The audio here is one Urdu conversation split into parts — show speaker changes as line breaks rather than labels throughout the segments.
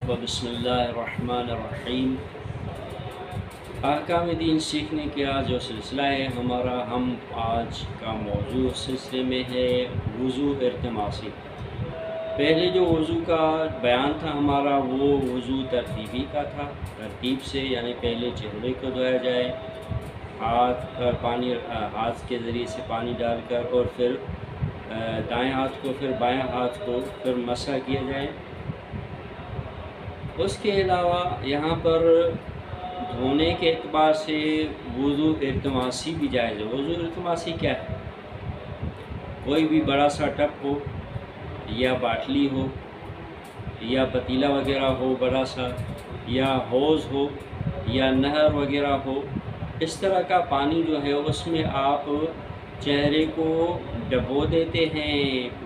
بسم اللہ الرحمن الرحیم۔ احکام دین سیکھنے کا جو سلسلہ ہے ہمارا، ہم آج کا موضوع اس سلسلے میں ہے وضو ارتماسی۔ پہلے جو وضو کا بیان تھا ہمارا، وہ وضو ترتیبی کا تھا، ترتیب سے، یعنی پہلے چہرے کو دھویا جائے، ہاتھ کے ذریعے سے پانی ڈال کر، اور پھر دائیں ہاتھ کو، پھر بائیں ہاتھ کو، پھر مسح کیا جائے۔ اس کے علاوہ یہاں پر دھونے کے اعتبار سے وضو ارتماسی بھی جائز ہے۔ وضو ارتماسی کیا ہے؟ کوئی بھی بڑا سا ٹب ہو، یا باٹلی ہو، یا پتیلا وغیرہ ہو بڑا سا، یا حوض ہو، یا نہر وغیرہ ہو، اس طرح کا پانی جو ہے اس میں آپ چہرے کو ڈبو دیتے ہیں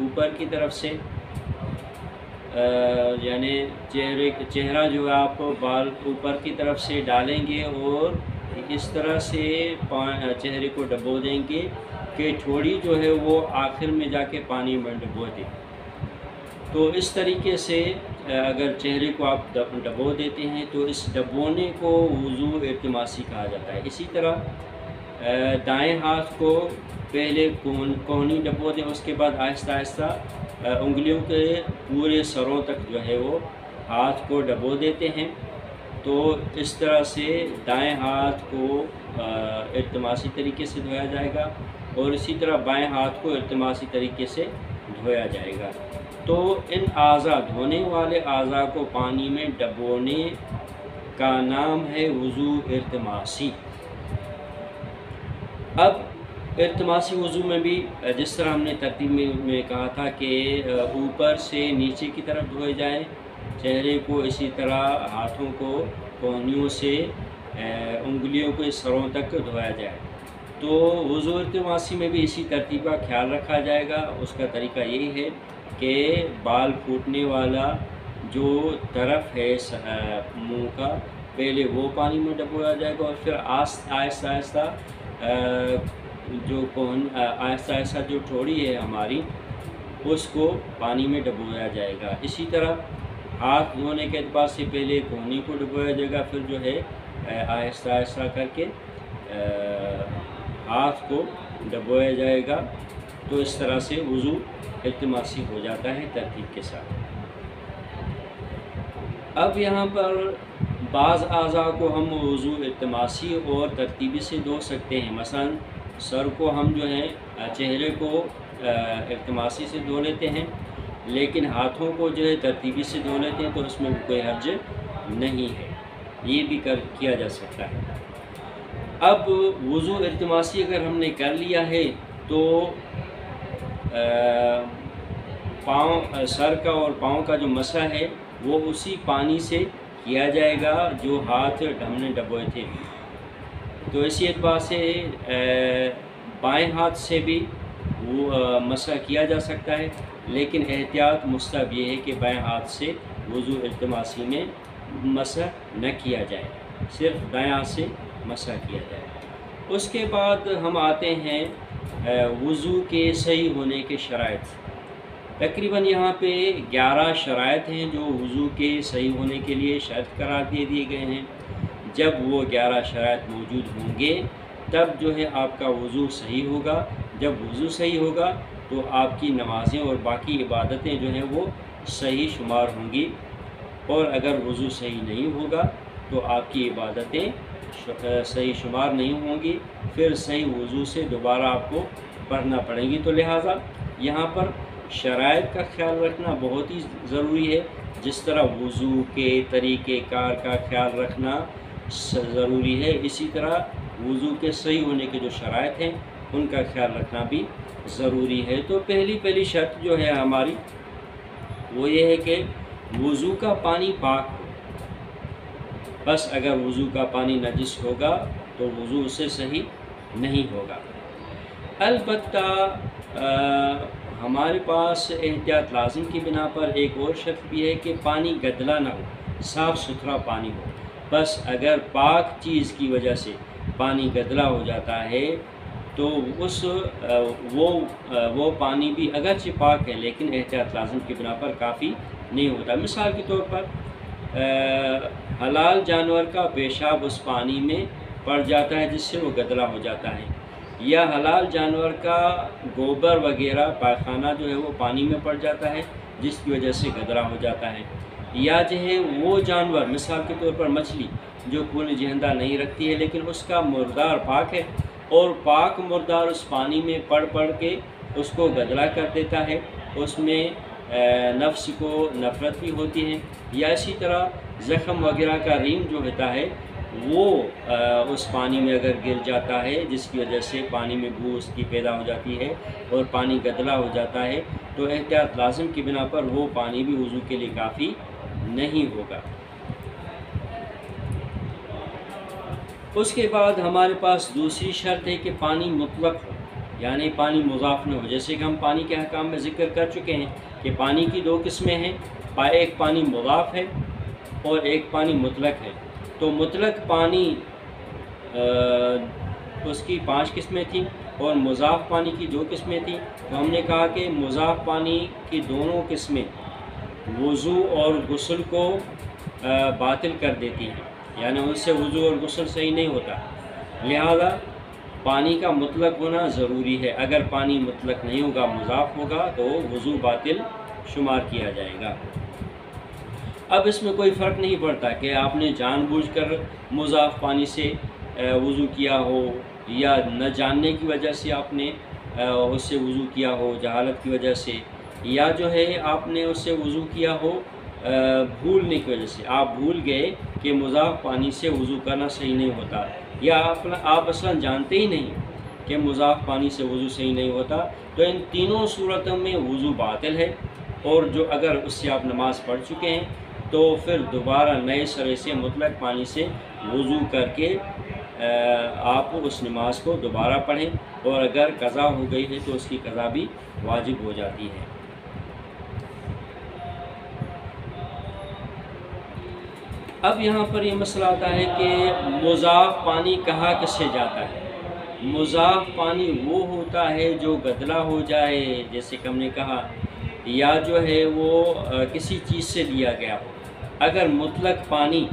اوپر کی طرف سے، یعنی چہرہ جو آپ بال اوپر کی طرف سے ڈالیں گے اور اس طرح سے چہرے کو ڈبو دیں گے کہ ٹھوڑی جو ہے وہ آخر میں جا کے پانی میں ڈبو دے۔ تو اس طریقے سے اگر چہرے کو آپ ڈبو دیتے ہیں تو اس ڈبونے کو وضو ارتماسی کہا جاتا ہے۔ اسی طرح دائیں ہاتھ کو پہلے کوہنی ڈبو دیں، اس کے بعد آہستہ آہستہ انگلیوں کے پورے سروں تک جو ہے وہ ہاتھ کو ڈبو دیتے ہیں۔ تو اس طرح سے دائیں ہاتھ کو ارتماسی طریقے سے دھویا جائے گا، اور اسی طرح بائیں ہاتھ کو ارتماسی طریقے سے دھویا جائے گا۔ تو ان اعضاء، دھونے والے اعضاء کو پانی میں ڈبونے کا نام ہے وضو ارتماسی۔ اب ارتماسی وضو میں بھی جس طرح ہم نے ترتیب میں کہا تھا کہ اوپر سے نیچے کی طرف دھوئے جائیں چہرے کو، اسی طرح ہاتھوں کو کوہنیوں سے انگلیوں کے سروں تک دھویا جائے۔ تو وضو ارتماسی میں بھی اسی ترتیب کا خیال رکھا جائے گا۔ اس کا طریقہ یہی ہے کہ بال پھوٹنے والا جو طرف ہے منہ کا، پہلے وہ پانی میں ڈبویا جائے گا، اور پھر آہستہ آہستہ آہستہ آہستہ جو ٹھوڑی ہے ہماری، اس کو پانی میں ڈبویا جائے گا۔ اسی طرح ہاتھ دھونے کے اعتبار سے پہلے کوہنی کو ڈبویا جائے گا، پھر جو ہے آہستہ آہستہ کر کے ہاتھ کو ڈبویا جائے گا۔ تو اس طرح سے وضو ارتماسی ہو جاتا ہے ترتیب کے ساتھ۔ اب یہاں پر بعض اعضاء کو ہم وضو ارتماسی اور ترتیبی سے دھو سکتے ہیں۔ مثلا سر کو ہم جو ہے چہرے کو ارتماسی سے دھو لیتے ہیں، لیکن ہاتھوں کو جو ہے ترتیبی سے دھو لیتے ہیں، تو اس میں کوئی حرج نہیں ہے، یہ بھی کیا جا سکتا ہے۔ اب وضو ارتماسی اگر ہم نے کر لیا ہے تو سر کا اور پاؤں کا جو مسح ہے وہ اسی پانی سے کیا جائے گا جو ہاتھ ہم نے ڈبوئے تھے۔ تو اسی اعتبار سے بائیں ہاتھ سے بھی وہ مسح کیا جا سکتا ہے، لیکن احتیاط مستحب یہ ہے کہ بائیں ہاتھ سے وضو ارتماسی میں مسح نہ کیا جائے، صرف دائیں ہاتھ سے مسح کیا جائے۔ اس کے بعد ہم آتے ہیں وضو کے صحیح ہونے کے شرائط۔ تقریباً یہاں پہ 11 شرائط ہیں جو وضو کے صحیح ہونے کے لیے شرط قرار دیے گئے ہیں۔ جب وہ 11 شرائط موجود ہوں گے تب جو ہے آپ کا وضو صحیح ہوگا۔ جب وضو صحیح ہوگا تو آپ کی نمازیں اور باقی عبادتیں جو ہیں وہ صحیح شمار ہوں گی، اور اگر وضو صحیح نہیں ہوگا تو آپ کی عبادتیں صحیح شمار نہیں ہوں گی، پھر صحیح وضو سے دوبارہ آپ کو پڑھنا پڑیں گی۔ تو لہٰذا یہاں پر شرائط کا خیال رکھنا بہت ہی ضروری ہے، جس طرح وضو کے طریقہ کار کا خیال رکھنا ضروری ہے، اسی طرح وضو کے صحیح ہونے کے جو شرائط ہیں ان کا خیال رکھنا بھی ضروری ہے۔ تو پہلی شرط جو ہے ہماری وہ یہ ہے کہ وضو کا پانی پاک ہو۔ بس اگر وضو کا پانی نجس ہوگا تو وضو اس سے صحیح نہیں ہوگا۔ البتہ ہمارے پاس احتیاط لازم کی بنا پر ایک اور شرط بھی ہے کہ پانی گدلا نہ ہو، صاف ستھرا پانی ہو۔ بس اگر پاک چیز کی وجہ سے پانی گدلا ہو جاتا ہے تو وہ پانی بھی اگرچہ پاک ہے لیکن احتیاط لازم کی بنا پر کافی نہیں ہوتا۔ مثال کے طور پر حلال جانور کا پیشاب اس پانی میں پڑ جاتا ہے جس سے وہ گدلا ہو جاتا ہے، یا حلال جانور کا گوبر وغیرہ پائخانہ جو ہے وہ پانی میں پڑ جاتا ہے جس کی وجہ سے گدلا ہو جاتا ہے، یا جو ہے وہ جانور مثال کے طور پر مچھلی جو خون جہندہ نہیں رکھتی ہے لیکن اس کا مردار پاک ہے اور پاک مردار اس پانی میں پڑ کے اس کو گدلا کر دیتا ہے، اس میں نفس کو نفرت بھی ہوتی ہے، یا اسی طرح زخم وغیرہ کا ریم جو ہوتا ہے وہ اس پانی میں اگر گر جاتا ہے جس کی وجہ سے پانی میں بو اس کی پیدا ہو جاتی ہے اور پانی گدلا ہو جاتا ہے، تو احتیاط لازم کی بنا پر وہ پانی بھی وضو کے لیے کافی نہیں ہوگا۔ اس کے بعد ہمارے پاس دوسری شرط ہے کہ پانی مطلق ہو، یعنی پانی مضاف نہ ہو، جیسے کہ ہم پانی کے احکام میں ذکر کر چکے ہیں کہ پانی کی دو قسمیں ہیں، ایک پانی مضاف ہے اور ایک پانی مطلق ہے۔ تو مطلق پانی اس کی 5 قسمیں تھیں اور مضاف پانی کی 2 قسمیں تھیں، تو ہم نے کہا کہ مضاف پانی کی دونوں قسمیں وضو اور غسل کو باطل کر دیتی ہیں، یعنی اس سے وضو اور غسل صحیح نہیں ہوتا، لہذا پانی کا مطلق ہونا ضروری ہے۔ اگر پانی مطلق نہیں ہوگا، مضاف ہوگا، تو وضو باطل شمار کیا جائے گا۔ اب اس میں کوئی فرق نہیں پڑتا کہ آپ نے جان بوجھ کر مضاف پانی سے وضو کیا ہو یا نہ جاننے کی وجہ سے آپ نے اس سے وضو کیا ہو، جہالت کی وجہ سے، یا جو ہے آپ نے اس سے وضو کیا ہو بھولنے کی وجہ سے، آپ بھول گئے کہ مضاف پانی سے وضو کرنا صحیح نہیں ہوتا، یا آپ اصلا جانتے ہی نہیں کہ مضاف پانی سے وضو صحیح نہیں ہوتا، تو ان تینوں صورتوں میں وضو باطل ہے، اور جو اگر اس سے آپ نماز پڑھ چکے ہیں تو پھر دوبارہ نئے سرے سے مطلق پانی سے وضو کر کے آپ اس نماز کو دوبارہ پڑھیں، اور اگر قضا ہو گئی ہے تو اس کی قضا بھی واجب ہو جاتی ہے۔ اب یہاں پر یہ مسئلہ آتا ہے کہ مضاف پانی کہا کس سے جاتا ہے؟ مضاف پانی وہ ہوتا ہے جو گدلا ہو جائے، جیسے کہ ہم نے کہا، یا جو ہے وہ کسی چیز سے لیا گیا ہو۔ اگر مطلق پانی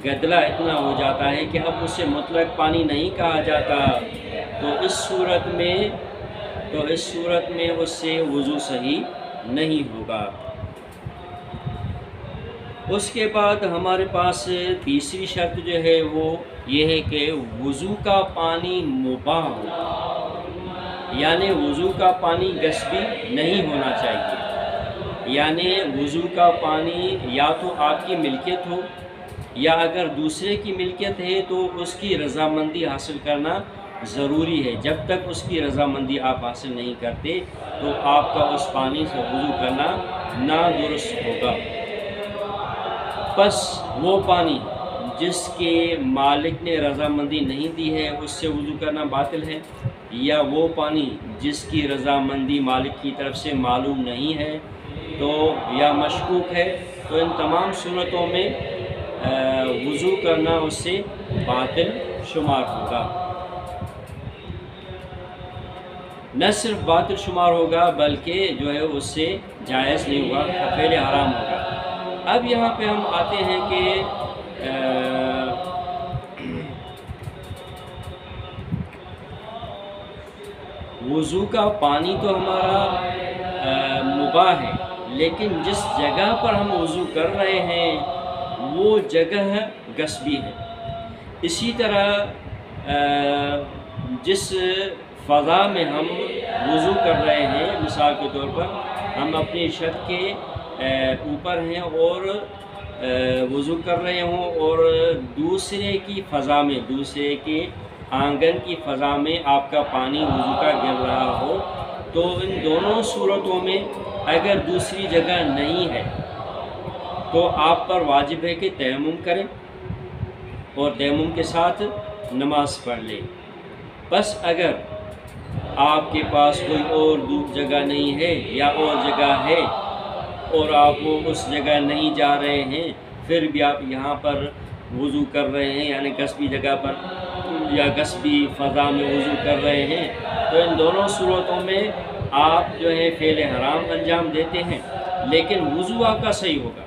گدلا اتنا ہو جاتا ہے کہ اب اسے مطلق پانی نہیں کہا جاتا، تو اس صورت میں اس سے وضو صحیح نہیں ہوگا۔ اس کے بعد ہمارے پاس تیسری شرط جو ہے وہ یہ ہے کہ وضو کا پانی مباح ہو، یعنی وضو کا پانی غصبی نہیں ہونا چاہیے، یعنی وضو کا پانی یا تو آپ کی ملکیت ہو، یا اگر دوسرے کی ملکیت ہے تو اس کی رضامندی حاصل کرنا ضروری ہے۔ جب تک اس کی رضامندی آپ حاصل نہیں کرتے تو آپ کا اس پانی سے وضو کرنا نادرست ہوگا۔ پس وہ پانی جس کے مالک نے رضامندی نہیں دی ہے اس سے وضو کرنا باطل ہے، یا وہ پانی جس کی رضامندی مالک کی طرف سے معلوم نہیں ہے تو یا مشکوک ہے، تو ان تمام صورتوں میں وضو کرنا اس سے باطل شمار ہوگا۔ نہ صرف باطل شمار ہوگا بلکہ جو ہے اس سے جائز نہیں ہوگا، فعل حرام ہوگا۔ اب یہاں پہ ہم آتے ہیں کہ وضو کا پانی تو ہمارا مباح ہے، لیکن جس جگہ پر ہم وضو کر رہے ہیں وہ جگہ غصبی ہے۔ اسی طرح جس فضا میں ہم وضو کر رہے ہیں، مثال کے طور پر ہم اپنی چھت کے اوپر ہیں اور وضو کر رہے ہوں، اور دوسرے کی فضا میں، دوسرے کے آنگن کی فضا میں آپ کا پانی وضو کا گر رہا ہو، تو ان دونوں صورتوں میں اگر دوسری جگہ نہیں ہے تو آپ پر واجب ہے کہ تیمم کریں اور تیمم کے ساتھ نماز پڑھ لیں۔ بس اگر آپ کے پاس کوئی اور جگہ نہیں ہے یا اور جگہ ہے اور آپ وہ اس جگہ نہیں جا رہے ہیں، پھر بھی آپ یہاں پر وضو کر رہے ہیں، یعنی غصبی جگہ پر یا غصبی فضا میں وضو کر رہے ہیں، تو ان دونوں صورتوں میں آپ جو ہے فعل حرام انجام دیتے ہیں، لیکن وضو آپ کا صحیح ہوگا۔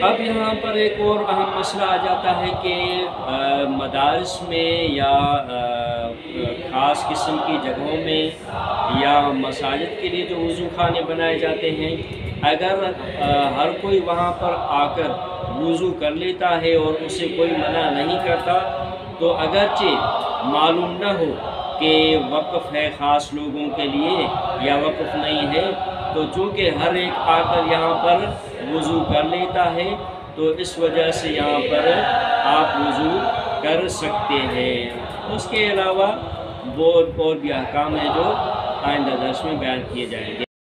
اب یہاں پر ایک اور اہم مسئلہ آ جاتا ہے کہ مدارس میں یا خاص قسم کی جگہوں میں یا مساجد کے لیے جو وضو خانے بنائے جاتے ہیں، اگر ہر کوئی وہاں پر آ کر وضو کر لیتا ہے اور اسے کوئی منع نہیں کرتا، تو اگرچہ معلوم نہ ہو کہ وقف ہے خاص لوگوں کے لیے یا وقف نہیں ہے، تو چونکہ ہر ایک آ کر یہاں پر وضو کر لیتا ہے، تو اس وجہ سے یہاں پر آپ وضو کر سکتے ہیں۔ اس کے علاوہ بہت اور بھی احکام ہیں جو آئندہ درس میں بیان کیے جائیں گے۔